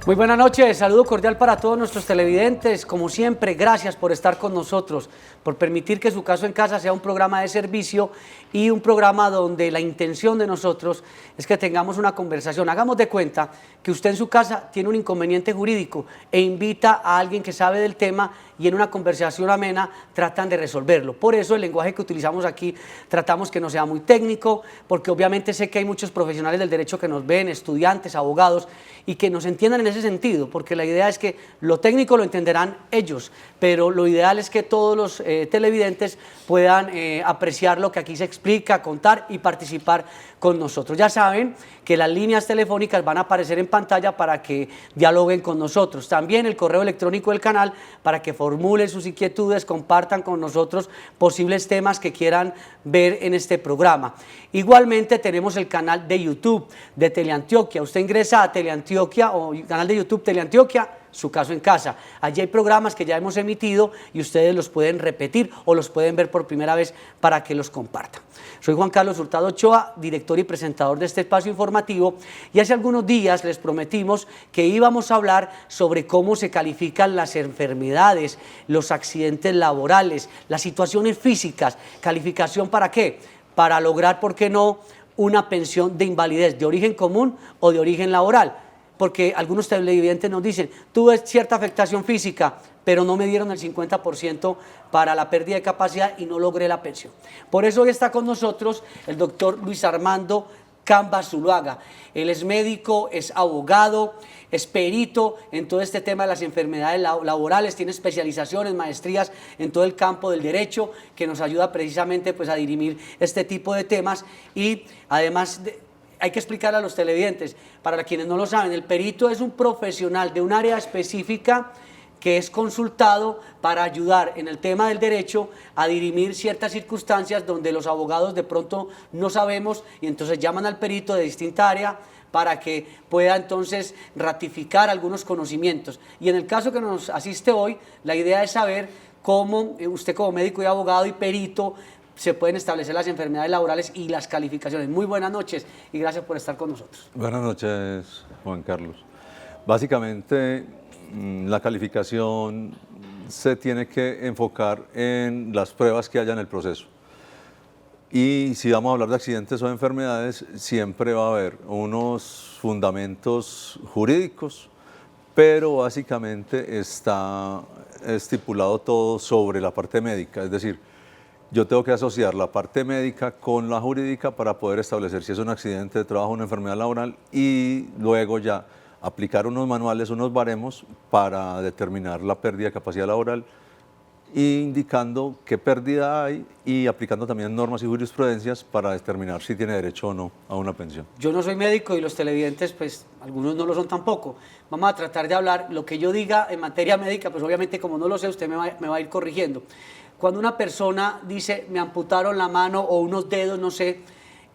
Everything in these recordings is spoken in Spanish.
Muy buenas noches, saludo cordial para todos nuestros televidentes. Como siempre, gracias por estar con nosotros, por permitir que Su Caso en Casa sea un programa de servicio y un programa donde la intención de nosotros es que tengamos una conversación. Hagamos de cuenta que usted en su casa tiene un inconveniente jurídico e invita a alguien que sabe del tema y en una conversación amena tratan de resolverlo. Por eso el lenguaje que utilizamos aquí tratamos que no sea muy técnico, porque obviamente sé que hay muchos profesionales del derecho que nos ven, estudiantes, abogados, y que nos entiendan en ese sentido, porque la idea es que lo técnico lo entenderán ellos, pero lo ideal es que todos los televidentes puedan apreciar lo que aquí se explica, contar y participar con nosotros. Ya saben que las líneas telefónicas van a aparecer en pantalla para que dialoguen con nosotros. También el correo electrónico del canal para que formulen sus inquietudes, compartan con nosotros posibles temas que quieran ver en este programa. Igualmente tenemos el canal de YouTube de Teleantioquia. Usted ingresa a Teleantioquia o canal de YouTube Teleantioquia, Su Caso en Casa. Allí hay programas que ya hemos emitido y ustedes los pueden repetir o los pueden ver por primera vez para que los compartan. Soy Juan Carlos Hurtado Ochoa, director y presentador de este espacio informativo, y hace algunos días les prometimos que íbamos a hablar sobre cómo se califican las enfermedades, los accidentes laborales, las situaciones físicas. ¿Calificación para qué? Para lograr, ¿por qué no?, una pensión de invalidez de origen común o de origen laboral. Porque algunos televidentes nos dicen, tuve cierta afectación física, pero no me dieron el 50% para la pérdida de capacidad y no logré la pensión. Por eso hoy está con nosotros el doctor Luis Armando Camba Zuluaga. Él es médico, es abogado, es perito en todo este tema de las enfermedades laborales, tiene especializaciones, maestrías en todo el campo del derecho, que nos ayuda precisamente pues, a dirimir este tipo de temas. Y además hay que explicar a los televidentes, para quienes no lo saben, el perito es un profesional de un área específica que es consultado para ayudar en el tema del derecho a dirimir ciertas circunstancias donde los abogados de pronto no sabemos y entonces llaman al perito de distinta área para que pueda entonces ratificar algunos conocimientos. Y en el caso que nos asiste hoy, la idea es saber cómo usted como médico y abogado y perito se pueden establecer las enfermedades laborales y las calificaciones. Muy buenas noches y gracias por estar con nosotros. Buenas noches, Juan Carlos. Básicamente, la calificación se tiene que enfocar en las pruebas que haya en el proceso. Y si vamos a hablar de accidentes o enfermedades, siempre va a haber unos fundamentos jurídicos, pero básicamente está estipulado todo sobre la parte médica, es decir, yo tengo que asociar la parte médica con la jurídica para poder establecer si es un accidente de trabajo o una enfermedad laboral y luego ya aplicar unos manuales, unos baremos para determinar la pérdida de capacidad laboral, indicando qué pérdida hay y aplicando también normas y jurisprudencias para determinar si tiene derecho o no a una pensión. Yo no soy médico y los televidentes, pues algunos no lo son tampoco. Vamos a tratar de hablar lo que yo diga en materia médica, pues obviamente como no lo sé, usted me va a ir corrigiendo. Cuando una persona dice, me amputaron la mano o unos dedos, no sé,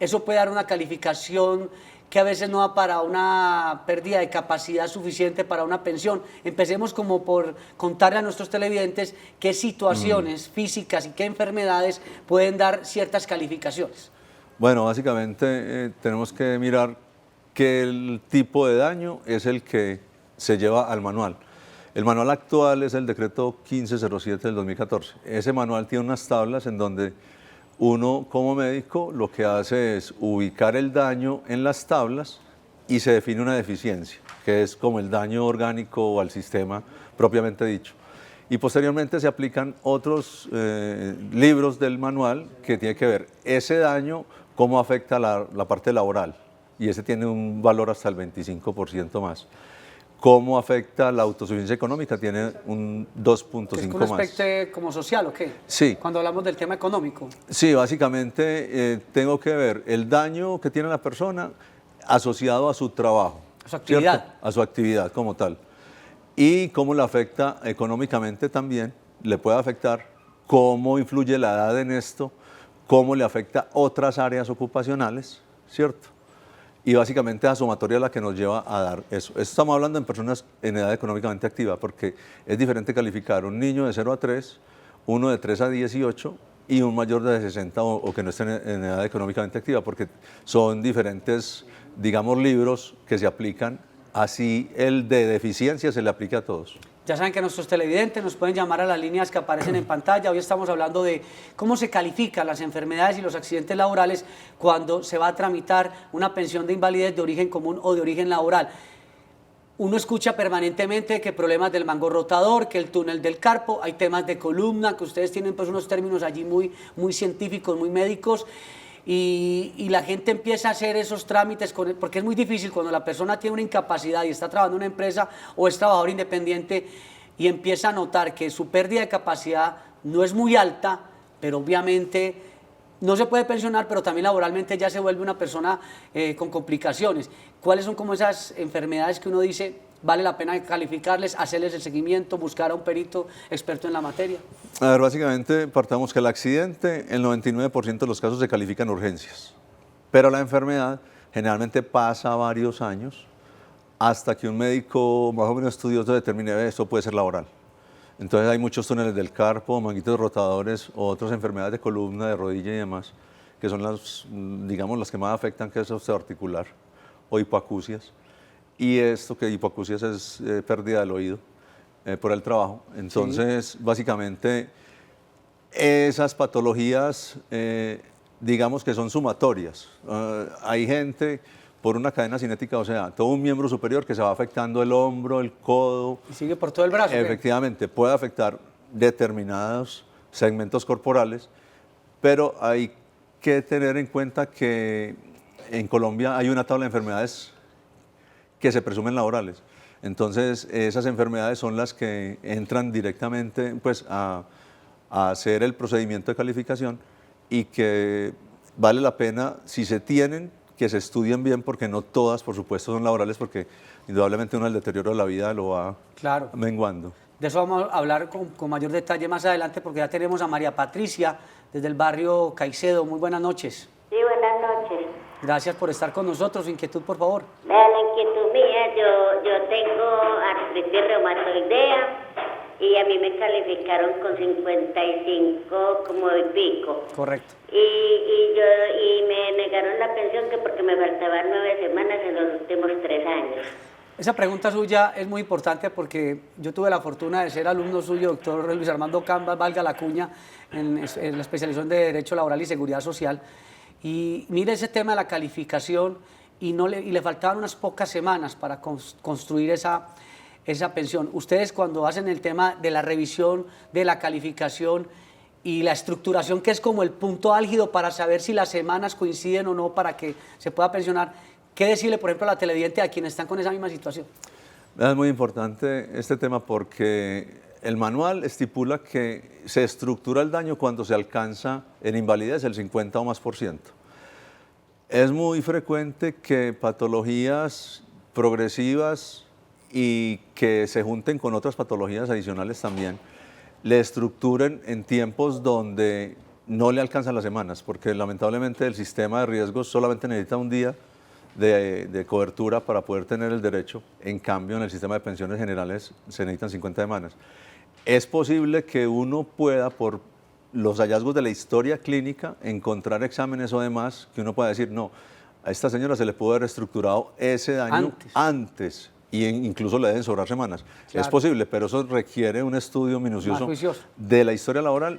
eso puede dar una calificación que a veces no da para una pérdida de capacidad suficiente para una pensión. Empecemos como por contarle a nuestros televidentes qué situaciones físicas y qué enfermedades pueden dar ciertas calificaciones. Bueno, básicamente tenemos que mirar que el tipo de daño es el que se lleva al manual. El manual actual es el decreto 1507 del 2014. Ese manual tiene unas tablas en donde uno como médico lo que hace es ubicar el daño en las tablas y se define una deficiencia, que es como el daño orgánico al sistema propiamente dicho. Y posteriormente se aplican otros libros del manual que tiene que ver ese daño, cómo afecta la parte laboral, y ese tiene un valor hasta el 25% más. ¿Cómo afecta la autosuficiencia económica? Tiene un 2.5 más. ¿Es un aspecto como social o qué? Sí. Cuando hablamos del tema económico. Sí, básicamente tengo que ver el daño que tiene la persona asociado a su trabajo. A su actividad. ¿Cierto? A su actividad como tal. Y cómo le afecta económicamente también, le puede afectar, cómo influye la edad en esto, cómo le afecta otras áreas ocupacionales, ¿cierto? Y básicamente la sumatoria es la que nos lleva a dar eso. Esto estamos hablando en personas en edad económicamente activa, porque es diferente calificar un niño de 0 a 3, uno de 3 a 18 y un mayor de 60 o que no esté en edad económicamente activa, porque son diferentes, digamos, libros que se aplican así el de deficiencia se le aplica a todos. Ya saben que nuestros televidentes nos pueden llamar a las líneas que aparecen en pantalla. Hoy estamos hablando de cómo se califican las enfermedades y los accidentes laborales cuando se va a tramitar una pensión de invalidez de origen común o de origen laboral. Uno escucha permanentemente que problemas del mango rotador, que el túnel del carpo, hay temas de columna, que ustedes tienen pues unos términos allí muy científicos, muy médicos, y la gente empieza a hacer esos trámites, porque es muy difícil cuando la persona tiene una incapacidad y está trabajando en una empresa o es trabajador independiente y empieza a notar que su pérdida de capacidad no es muy alta, pero obviamente no se puede pensionar, pero también laboralmente ya se vuelve una persona con complicaciones. ¿Cuáles son como esas enfermedades que uno dice vale la pena calificarles, hacerles el seguimiento, buscar a un perito experto en la materia? A ver, básicamente partamos que el accidente, el 99% de los casos se califican urgencias, pero la enfermedad generalmente pasa varios años hasta que un médico más o menos estudioso determine esto puede ser laboral. Entonces hay muchos túneles del carpo, manguitos rotadores o otras enfermedades de columna, de rodilla y demás, que son las, digamos, las que más afectan, que es osteoarticular o hipoacusias. Y esto que hipoacusias es pérdida del oído por el trabajo. Entonces, básicamente, esas patologías, digamos que son sumatorias. Hay gente por una cadena cinética, o sea, todo un miembro superior que se va afectando el hombro, el codo. Y sigue por todo el brazo. Efectivamente, puede afectar determinados segmentos corporales, pero hay que tener en cuenta que en Colombia hay una tabla de enfermedades que se presumen laborales. Entonces, esas enfermedades son las que entran directamente pues, a hacer el procedimiento de calificación y que vale la pena, si se tienen, que se estudien bien, porque no todas, por supuesto, son laborales, porque indudablemente uno el deterioro de la vida lo va menguando. De eso vamos a hablar con mayor detalle más adelante, porque ya tenemos a María Patricia desde el barrio Caicedo. Muy buenas noches. Sí, buenas noches. Gracias por estar con nosotros. Su inquietud, por favor. La inquietud mía, yo tengo artritis reumatoidea y a mí me calificaron con 55 como y pico. Correcto. Y me negaron la pensión que porque me faltaban 9 semanas en los últimos 3 años. Esa pregunta suya es muy importante porque yo tuve la fortuna de ser alumno suyo, doctor Luis Armando Cambas, valga la cuña, en la especialización de Derecho Laboral y Seguridad Social. Y mire ese tema de la calificación y le faltaban unas pocas semanas para construir esa pensión. Ustedes cuando hacen el tema de la revisión de la calificación y la estructuración, que es como el punto álgido para saber si las semanas coinciden o no para que se pueda pensionar, ¿qué decirle, por ejemplo, a la televidente, a quienes están con esa misma situación? Es muy importante este tema porque el manual estipula que se estructura el daño cuando se alcanza en invalidez el 50 o más %. Es muy frecuente que patologías progresivas y que se junten con otras patologías adicionales también, le estructuren en tiempos donde no le alcanzan las semanas, porque lamentablemente el sistema de riesgos solamente necesita un día de cobertura para poder tener el derecho. En cambio, en el sistema de pensiones generales se necesitan 50 semanas. Es posible que uno pueda, por los hallazgos de la historia clínica, encontrar exámenes o demás que uno pueda decir, no, a esta señora se le pudo haber estructurado ese daño antes y incluso le deben sobrar semanas. Claro. Es posible, pero eso requiere un estudio minucioso de la historia laboral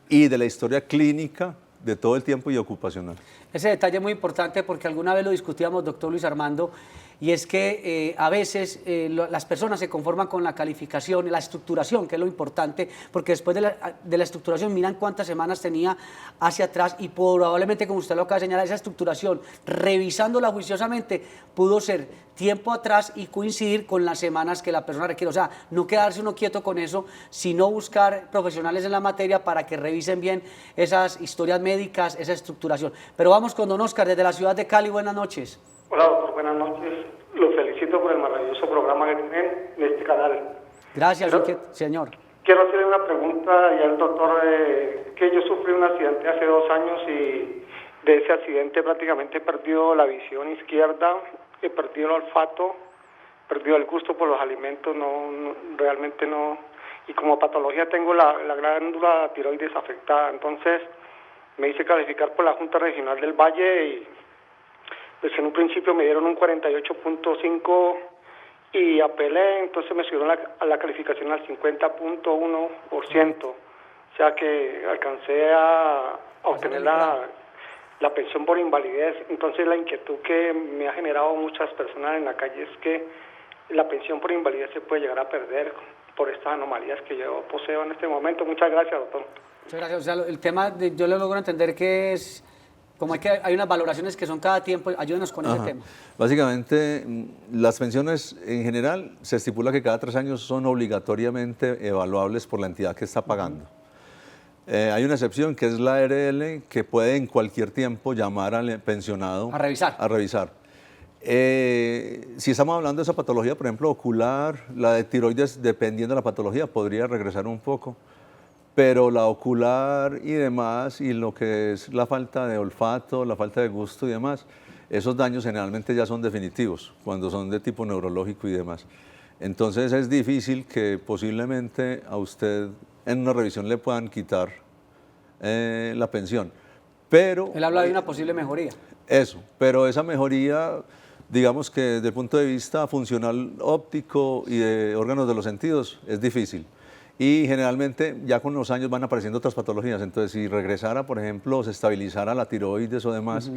y de la historia clínica de todo el tiempo y ocupacional. Ese detalle es muy importante porque alguna vez lo discutíamos, doctor Luis Armando, y es que a veces las personas se conforman con la calificación, la estructuración, que es lo importante, porque después de la estructuración miran cuántas semanas tenía hacia atrás y probablemente, como usted lo acaba de señalar, esa estructuración, revisándola juiciosamente, pudo ser tiempo atrás y coincidir con las semanas que la persona requiere. O sea, no quedarse uno quieto con eso, sino buscar profesionales en la materia para que revisen bien esas historias médicas, esa estructuración. Pero vamos con don Oscar desde la ciudad de Cali. Buenas noches. Hola, doctor, buenas noches. Los felicito por el maravilloso programa que tienen en este canal. Gracias, señor. Quiero hacerle una pregunta y al doctor, que yo sufrí un accidente hace 2 años y de ese accidente prácticamente he perdido la visión izquierda, he perdido el olfato, he perdido el gusto por los alimentos, realmente no. Y como patología tengo la glándula tiroides afectada, entonces me hice calificar por la Junta Regional del Valle y pues en un principio me dieron un 48.5 y apelé, entonces me subieron a la calificación al 50.1%, o sea que alcancé a obtener la pensión por invalidez. Entonces la inquietud que me ha generado muchas personas en la calle es que la pensión por invalidez se puede llegar a perder por estas anomalías que yo poseo en este momento. Muchas gracias, doctor. Muchas gracias. O sea, el tema, yo lo logro entender que es, como hay unas valoraciones que son cada tiempo, ayúdenos con ese tema. Básicamente, las pensiones en general se estipula que cada 3 años son obligatoriamente evaluables por la entidad que está pagando. Hay una excepción que es la ARL, que puede en cualquier tiempo llamar al pensionado A revisar. Si estamos hablando de esa patología, por ejemplo, ocular, la de tiroides, dependiendo de la patología, podría regresar un poco, pero la ocular y demás, y lo que es la falta de olfato, la falta de gusto y demás, esos daños generalmente ya son definitivos, cuando son de tipo neurológico y demás. Entonces es difícil que posiblemente a usted en una revisión le puedan quitar la pensión. Pero Él habla de una posible mejoría. Eso, pero esa mejoría, digamos que desde el punto de vista funcional óptico y de órganos de los sentidos, es difícil. Y generalmente ya con los años van apareciendo otras patologías. Entonces, si regresara, por ejemplo, o se estabilizara la tiroides o demás,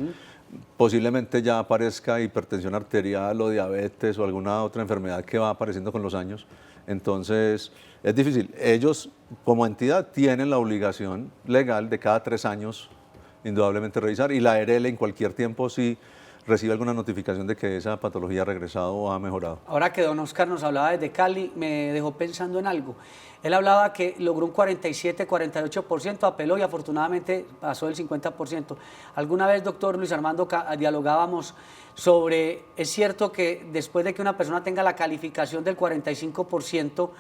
posiblemente ya aparezca hipertensión arterial o diabetes o alguna otra enfermedad que va apareciendo con los años. Entonces, es difícil. Ellos, como entidad, tienen la obligación legal de cada 3 años, indudablemente, revisar. Y la ARL en cualquier tiempo, si recibe alguna notificación de que esa patología ha regresado o ha mejorado. Ahora que don Oscar nos hablaba desde Cali, me dejó pensando en algo. Él hablaba que logró un 47, 48%, apeló y afortunadamente pasó del 50%. Alguna vez, doctor Luis Armando, dialogábamos sobre, es cierto que después de que una persona tenga la calificación del 45%,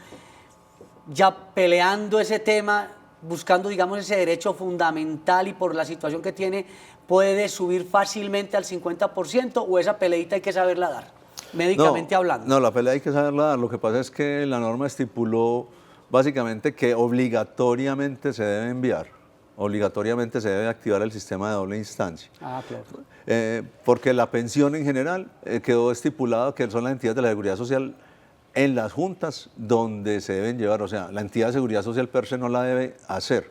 ya peleando ese tema, buscando, digamos, ese derecho fundamental y por la situación que tiene, puede subir fácilmente al 50%, o esa peleita hay que saberla dar, médicamente hablando. No, la pelea hay que saberla dar. Lo que pasa es que la norma estipuló básicamente que obligatoriamente se debe enviar, obligatoriamente se debe activar el sistema de doble instancia. Ah, claro. Porque la pensión en general quedó estipulado que son las entidades de la Seguridad Social en las juntas donde se deben llevar, o sea, la entidad de Seguridad Social per se no la debe hacer,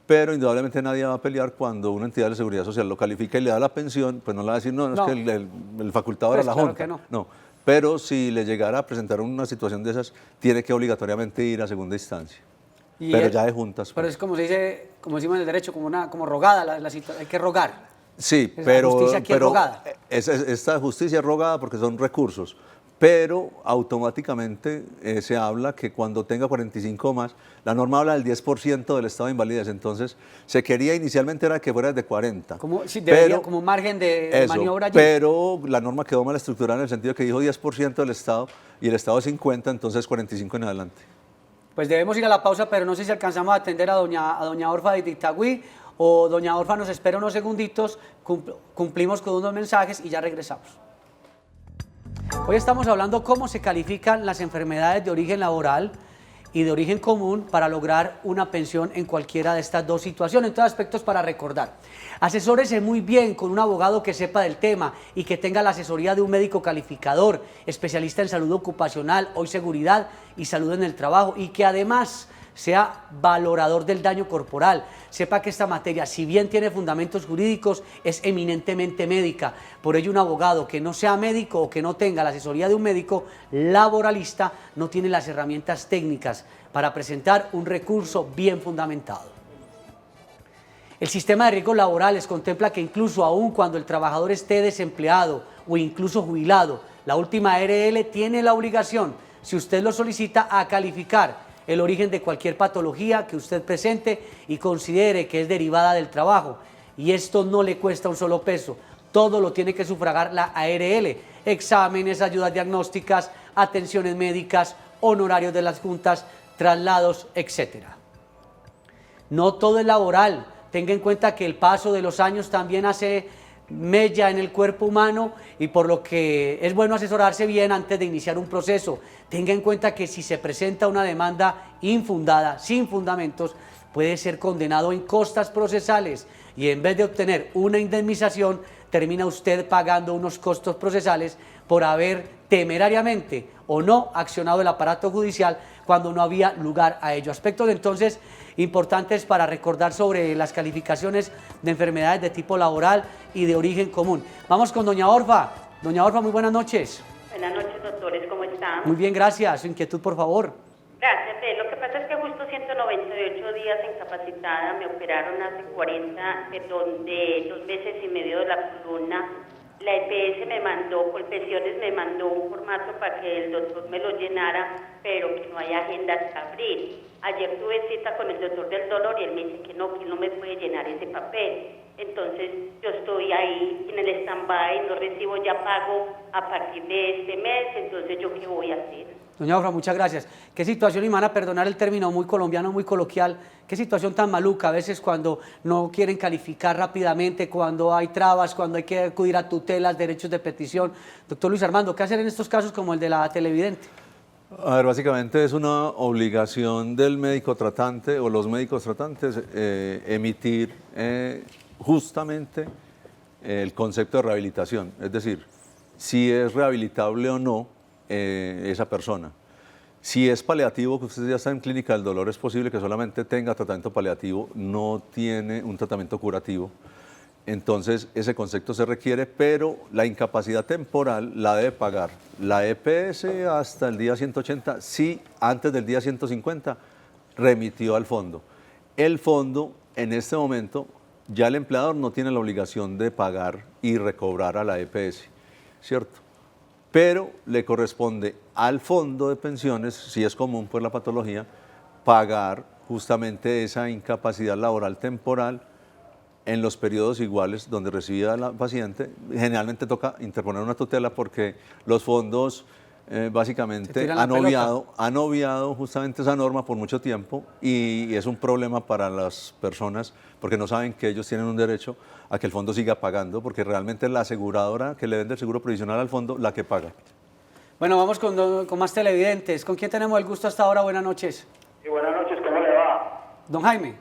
pero indudablemente nadie va a pelear cuando una entidad de Seguridad Social lo califica y le da la pensión, pues no le va a decir, no, es que el facultado Pues era la claro junta. que no. Pero si le llegara a presentar una situación de esas, tiene que obligatoriamente ir a segunda instancia, pero ya de juntas. Pero es como se dice, como decimos en el derecho, como rogada, hay que rogar. Sí, La pero, justicia aquí es rogada. Esta justicia es rogada porque son recursos, pero automáticamente se habla que cuando tenga 45 más, la norma habla del 10% del estado de invalidez, entonces se quería inicialmente era que fuera de 40. Como margen de maniobra allí. Pero la norma quedó mal estructurada en el sentido que dijo 10% del estado y el estado es 50, entonces 45 en adelante. Pues debemos ir a la pausa, pero no sé si alcanzamos a atender a doña Orfa de Itagüí, o doña Orfa nos espera unos segunditos, cumplimos con unos mensajes y ya regresamos. Hoy estamos hablando cómo se califican las enfermedades de origen laboral y de origen común para lograr una pensión en cualquiera de estas dos situaciones. En todos aspectos para recordar. Asesórese muy bien con un abogado que sepa del tema y que tenga la asesoría de un médico calificador, especialista en salud ocupacional, hoy seguridad y salud en el trabajo, y que además sea valorador del daño corporal. Sepa que esta materia, si bien tiene fundamentos jurídicos, es eminentemente médica. Por ello, un abogado que no sea médico o que no tenga la asesoría de un médico laboralista no tiene las herramientas técnicas para presentar un recurso bien fundamentado. El sistema de riesgos laborales contempla que incluso aun cuando el trabajador esté desempleado o incluso jubilado, la última ARL tiene la obligación, si usted lo solicita, a calificar el origen de cualquier patología que usted presente y considere que es derivada del trabajo. Y esto no le cuesta un solo peso, todo lo tiene que sufragar la ARL, exámenes, ayudas diagnósticas, atenciones médicas, honorarios de las juntas, traslados, etc. No todo es laboral, tenga en cuenta que el paso de los años también hace mella en el cuerpo humano, y por lo que es bueno asesorarse bien antes de iniciar un proceso. Tenga en cuenta que si se presenta una demanda infundada, sin fundamentos, puede ser condenado en costas procesales y en vez de obtener una indemnización, termina usted pagando unos costos procesales por haber temerariamente o no accionado el aparato judicial cuando no había lugar a ello. Aspectos entonces importantes para recordar sobre las calificaciones de enfermedades de tipo laboral y de origen común. Vamos con doña Orfa. Doña Orfa, muy buenas noches. Buenas noches, doctores, ¿cómo están? Muy bien, gracias. Su inquietud, por favor. Gracias, lo que pasa es que justo 198 días incapacitada, me operaron hace 40, perdón, de 2 meses y medio de la columna. La EPS me mandó, Colpensiones me mandó un formato para que el doctor me lo llenara, pero que no hay agenda hasta abril. Ayer tuve cita con el doctor del dolor y él me dice que no me puede llenar ese papel. Entonces yo estoy ahí en el stand-by, no recibo ya pago a partir de este mes, entonces ¿yo qué voy a hacer? Doña Orfa, muchas gracias. Qué situación, y me van a perdonar el término muy colombiano, muy coloquial, qué situación tan maluca a veces cuando no quieren calificar rápidamente, cuando hay trabas, cuando hay que acudir a tutelas, derechos de petición. Doctor Luis Armando, ¿qué hacer en estos casos como el de la televidente? A ver, básicamente es una obligación del médico tratante o los médicos tratantes emitir justamente el concepto de rehabilitación, es decir, si es rehabilitable o no esa persona. Si es paliativo, que usted ya está en clínica del dolor, es posible que solamente tenga tratamiento paliativo, no tiene un tratamiento curativo. Entonces, ese concepto se requiere, pero la incapacidad temporal la debe pagar la EPS hasta el día 180, si antes del día 150 remitió al fondo. El fondo, en este momento, ya el empleador no tiene la obligación de pagar y recobrar a la EPS, ¿cierto? Pero le corresponde al fondo de pensiones, si es común pues la patología, pagar justamente esa incapacidad laboral temporal en los periodos iguales donde recibía la paciente. Generalmente toca interponer una tutela porque los fondos básicamente han obviado justamente esa norma por mucho tiempo y es un problema para las personas porque no saben que ellos tienen un derecho a que el fondo siga pagando, porque realmente es la aseguradora que le vende el seguro provisional al fondo la que paga. Bueno, vamos con más televidentes. ¿Con quién tenemos el gusto hasta ahora? Buenas noches. Sí, buenas noches, ¿cómo le va? Don Jaime.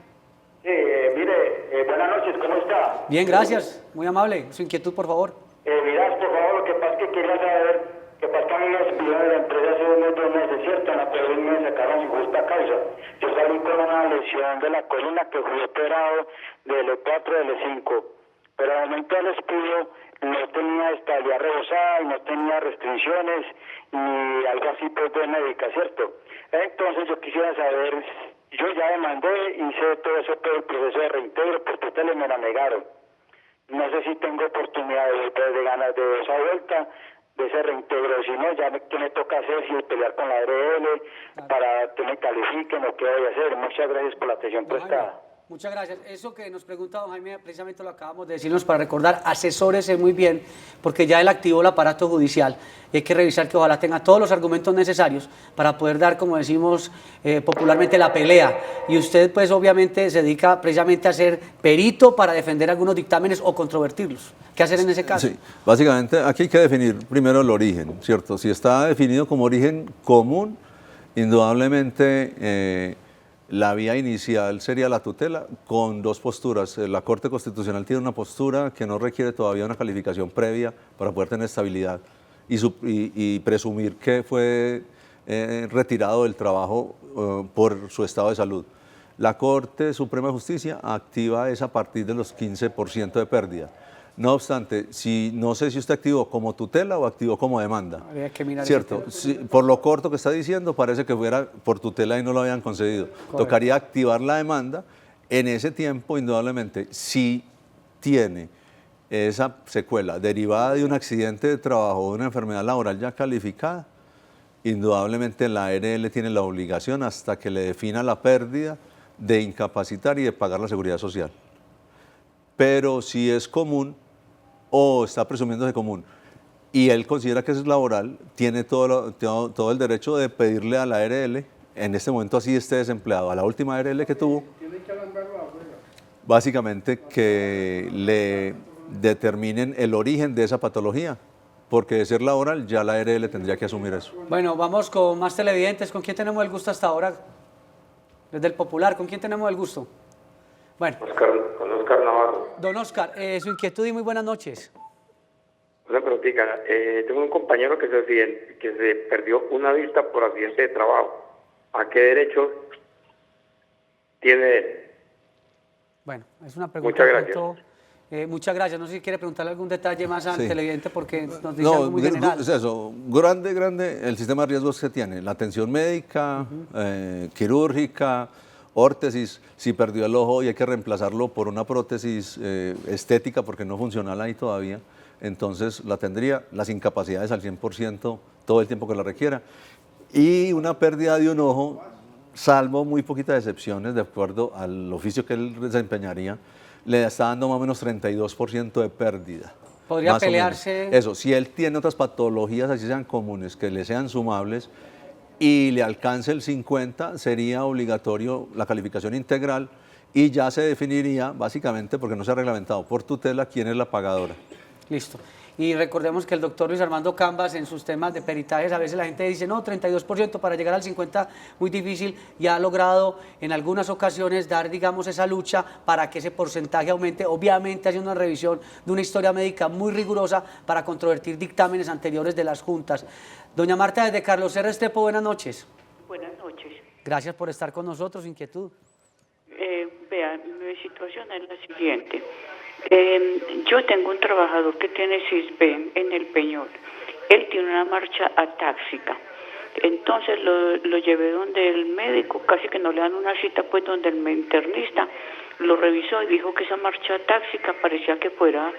Sí, mire, buenas noches, ¿cómo está? Bien, gracias. Muy amable. Su inquietud, por favor. Mirás, por favor, lo que pasa es que quería saber, que pasa que a mí me despidieron de la empresa hace 2 meses, ¿cierto? En la peor me sacaron sin justa causa. Yo salí con una lesión de la columna que fui operado del E4 del E5. Pero al momento del despido no tenía estabilidad rebosada y no tenía restricciones y algo así pues de médica, ¿cierto? Entonces yo quisiera saber, yo ya demandé, hice todo eso, todo el proceso de reintegro, por tutela me la negaron. No sé si tengo oportunidad de ganas de esa vuelta, de ese reintegro, si no, ya qué me toca hacer, si pelear con la ARL para que me califiquen o qué voy a hacer. Muchas gracias por la atención prestada. Muchas gracias. Eso que nos pregunta don Jaime, precisamente lo acabamos de decirnos para recordar, asesórese muy bien, porque ya él activó el aparato judicial y hay que revisar que ojalá tenga todos los argumentos necesarios para poder dar, como decimos popularmente, la pelea. Y usted, pues, obviamente, se dedica precisamente a ser perito para defender algunos dictámenes o controvertirlos. ¿Qué hacer en ese caso? Sí, básicamente aquí hay que definir primero el origen, ¿cierto? Si está definido como origen común, indudablemente la vía inicial sería la tutela con 2 posturas. La Corte Constitucional tiene una postura que no requiere todavía una calificación previa para poder tener estabilidad y presumir que fue retirado del trabajo por su estado de salud. La Corte Suprema de Justicia activa es a partir de los 15% de pérdida. No obstante, no sé si usted activó como tutela o activó como demanda. Habría que mirar. ¿Cierto? Sí, por lo corto que está diciendo, parece que fuera por tutela y no lo habían concedido. Correcto. Tocaría activar la demanda. En ese tiempo, indudablemente, si tiene esa secuela derivada de un accidente de trabajo o de una enfermedad laboral ya calificada, indudablemente la ARL tiene la obligación, hasta que le defina la pérdida, de incapacitar y de pagar la seguridad social. Pero si es común, o está presumiéndose común, y él considera que eso es laboral, tiene todo el derecho de pedirle a la ARL, en este momento así esté desempleado, a la última ARL que tuvo, básicamente que le determinen el origen de esa patología, porque de ser laboral ya la ARL tendría que asumir eso. Bueno, vamos con más televidentes. ¿Con quién tenemos el gusto hasta ahora? Desde el Popular, ¿con quién tenemos el gusto? Bueno. Con Oscar Navarro. Don Oscar, su inquietud y muy buenas noches. Una preguntita. Tengo un compañero que se perdió una vista por accidente de trabajo. ¿A qué derecho tiene él? Bueno, es una pregunta. Muchas gracias. Muchas gracias. No sé si quiere preguntarle algún detalle más al Sí. televidente porque nos dice algo muy general. Es eso, grande el sistema de riesgos que tiene, la atención médica, quirúrgica, órtesis, si perdió el ojo y hay que reemplazarlo por una prótesis estética porque no funcional ahí todavía, entonces la tendría, las incapacidades al 100% todo el tiempo que la requiera, y una pérdida de un ojo, salvo muy poquitas excepciones, de acuerdo al oficio que él desempeñaría, le está dando más o menos 32% de pérdida. Podría más o menos. pelearse. Eso, si él tiene otras patologías, así sean comunes, que le sean sumables y le alcance el 50, sería obligatorio la calificación integral y ya se definiría, básicamente, porque no se ha reglamentado por tutela, quién es la pagadora. Listo. Y recordemos que el doctor Luis Armando Cambas, en sus temas de peritajes, a veces la gente dice, no, 32% para llegar al 50%, muy difícil, y ha logrado en algunas ocasiones dar, digamos, esa lucha para que ese porcentaje aumente, obviamente haciendo una revisión de una historia médica muy rigurosa para controvertir dictámenes anteriores de las juntas. Doña Marta, desde Carlos R. Restrepo, buenas noches. Buenas noches. Gracias por estar con nosotros, inquietud. Vean, mi situación es la siguiente. Yo tengo un trabajador que tiene CISBEN en el Peñol. Él tiene una marcha atáxica. Entonces lo llevé donde el médico, casi que no le dan una cita, pues donde el internista lo revisó y dijo que esa marcha atáxica parecía que fuera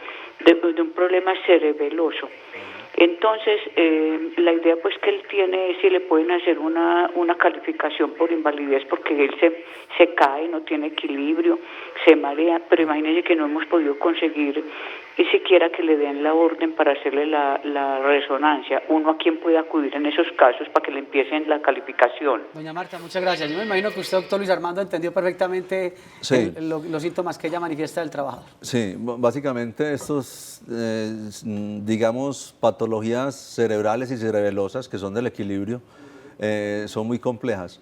de un problema cerebeloso. Entonces, la idea pues que él tiene es si le pueden hacer una calificación por invalidez, porque él se cae, no tiene equilibrio, se marea, pero imagínense que no hemos podido conseguir ni siquiera que le den la orden para hacerle la resonancia. ¿Uno a quién puede acudir en esos casos para que le empiecen la calificación? Doña Marta, muchas gracias. Yo me imagino que usted, doctor Luis Armando, entendió perfectamente Sí. los síntomas que ella manifiesta del trabajador. Sí, básicamente estos, digamos, patologías cerebrales y cerebelosas que son del equilibrio son muy complejas.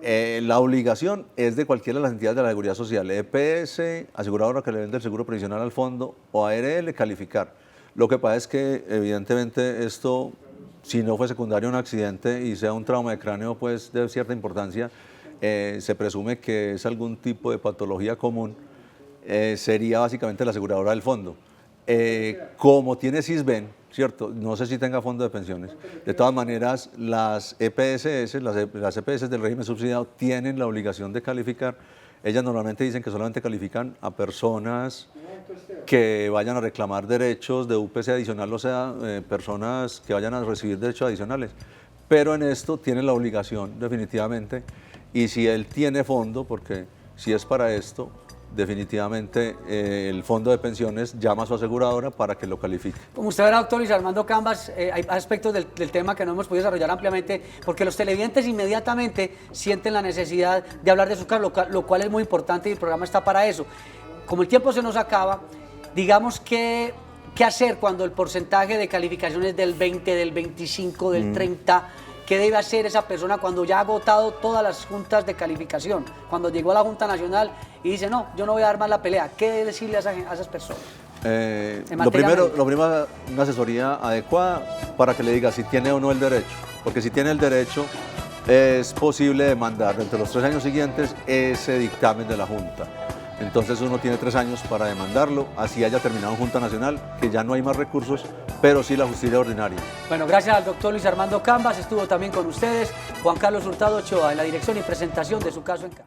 La obligación es de cualquiera de las entidades de la Seguridad Social, EPS, aseguradora que le vende el seguro previsional al fondo o ARL, calificar. Lo que pasa es que evidentemente esto, si no fue secundario a un accidente y sea un trauma de cráneo pues de cierta importancia, se presume que es algún tipo de patología común, sería básicamente la aseguradora del fondo. Como tiene CISBEN, ¿cierto? No sé si tenga fondo de pensiones. De todas maneras, las EPSS, las EPS del régimen subsidiado, tienen la obligación de calificar. Ellas normalmente dicen que solamente califican a personas que vayan a reclamar derechos de UPC adicional, o sea, personas que vayan a recibir derechos adicionales. Pero en esto tiene la obligación, definitivamente, y si él tiene fondo, porque si es para esto, definitivamente el fondo de pensiones llama a su aseguradora para que lo califique. Como usted verá, doctor Luis Armando Cambas, hay aspectos del tema que no hemos podido desarrollar ampliamente porque los televidentes inmediatamente sienten la necesidad de hablar de su caso, lo cual es muy importante y el programa está para eso. Como el tiempo se nos acaba, digamos que qué hacer cuando el porcentaje de calificación es del 20, del 25, del 30, ¿qué debe hacer esa persona cuando ya ha agotado todas las juntas de calificación? Cuando llegó a la Junta Nacional y dice, no, yo no voy a dar más la pelea. ¿Qué debe decirle a esas personas? Lo primero, una asesoría adecuada para que le diga si tiene o no el derecho. Porque si tiene el derecho, es posible demandar entre los 3 años siguientes ese dictamen de la Junta. Entonces uno tiene 3 años para demandarlo, así haya terminado en Junta Nacional, que ya no hay más recursos, pero sí la justicia ordinaria. Bueno, gracias al doctor Luis Armando Cambas, estuvo también con ustedes Juan Carlos Hurtado Ochoa en la dirección y presentación de Su Caso en Casa.